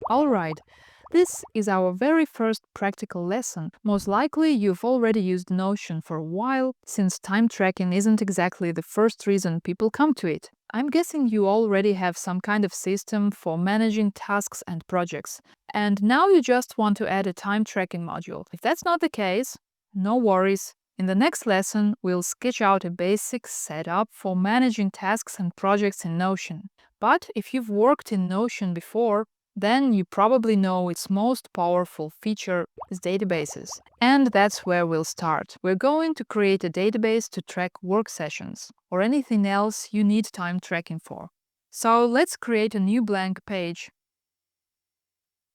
Alright, this is our very first practical lesson. Most likely you've already used Notion for a while, since time tracking isn't exactly the first reason people come to it. I'm guessing you already have some kind of system for managing tasks and projects, and now you just want to add a time tracking module. If that's not the case, no worries. In the next lesson, we'll sketch out a basic setup for managing tasks and projects in Notion. But if you've worked in Notion before, then you probably know its most powerful feature is databases. And that's where we'll start. We're going to create a database to track work sessions or anything else you need time tracking for. So let's create a new blank page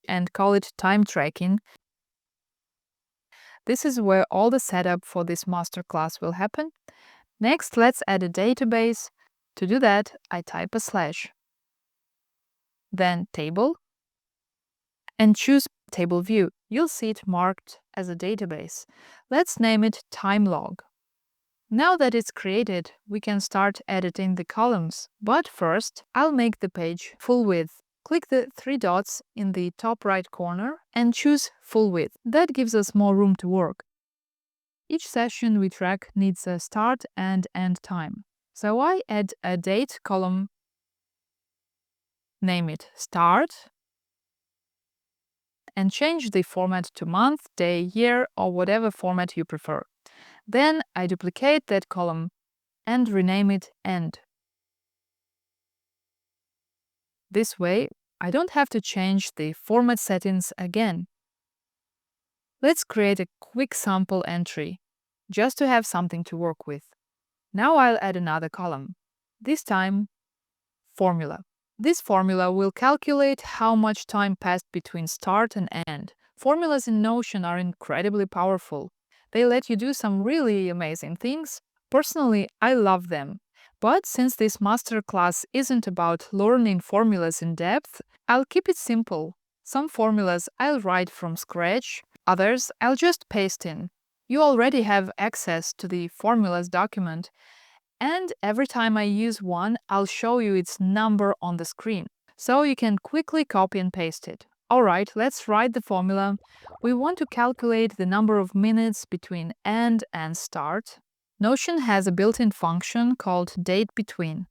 and call it time tracking. This is where all the setup for this masterclass will happen. Next, let's add a database. To do that, I type a slash, then table, and choose table view. You'll see it marked as a database. Let's name it time log. Now that it's created, we can start editing the columns. But first, I'll make the page full width. Click the three dots in the top right corner and choose full width. That gives us more room to work. Each session we track needs a start and end time. So I add a date column, name it start, and change the format to month, day, year, or whatever format you prefer. Then I duplicate that column and rename it end. This way, I don't have to change the format settings again. Let's create a quick sample entry, just to have something to work with. Now I'll add another column, this time formula. This formula will calculate how much time passed between start and end. Formulas in Notion are incredibly powerful. They let you do some really amazing things. Personally, I love them. But since this masterclass isn't about learning formulas in depth, I'll keep it simple. Some formulas I'll write from scratch, others I'll just paste in. You already have access to the formulas document, and every time I use one, I'll show you its number on the screen, so you can quickly copy and paste it. Alright, let's write the formula. We want to calculate the number of minutes between end and start. Notion has a built-in function called dateBetween.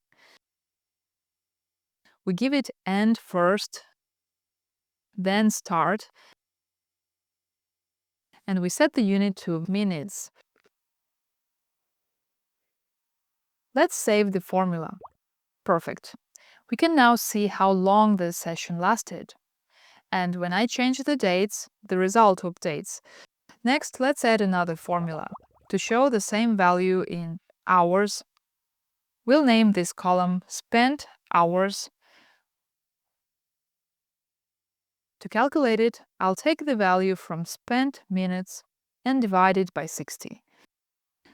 We give it end first, then start, and we set the unit to minutes. Let's save the formula. Perfect. We can now see how long the session lasted. And when I change the dates, the result updates. Next, let's add another formula. To show the same value in hours, we'll name this column spent hours. To calculate it, I'll take the value from spent minutes and divide it by 60.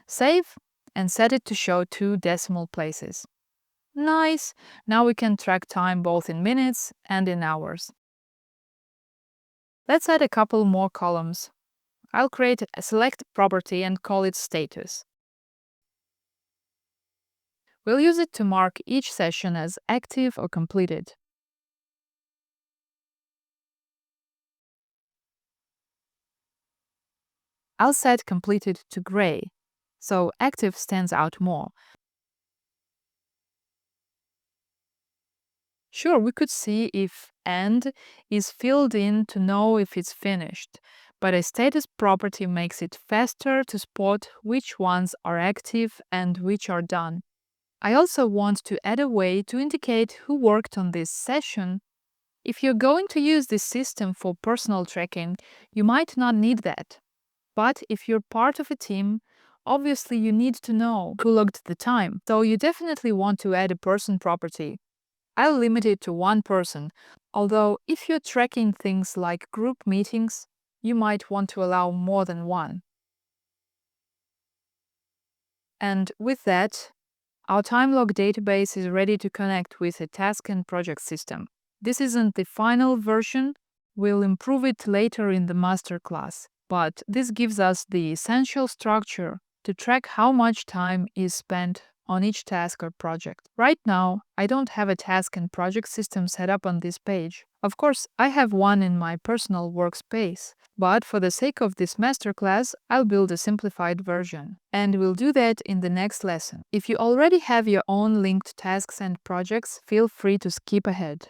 Save and set it to show 2 decimal places. Nice! Now we can track time both in minutes and in hours. Let's add a couple more columns. I'll create a select property and call it status. We'll use it to mark each session as active or completed. I'll set completed to gray, so active stands out more. Sure, we could see if end is filled in to know if it's finished, but a status property makes it faster to spot which ones are active and which are done. I also want to add a way to indicate who worked on this session. If you're going to use this system for personal tracking, you might not need that. But if you're part of a team, obviously you need to know who logged the time, so you definitely want to add a person property. I'll limit it to one person, although if you're tracking things like group meetings, you might want to allow more than one. And with that, our TimeLog database is ready to connect with a task and project system. This isn't the final version. We'll improve it later in the masterclass, but this gives us the essential structure to track how much time is spent on each task or project. Right now, I don't have a task and project system set up on this page. Of course, I have one in my personal workspace, but for the sake of this masterclass, I'll build a simplified version. And we'll do that in the next lesson. If you already have your own linked tasks and projects, feel free to skip ahead.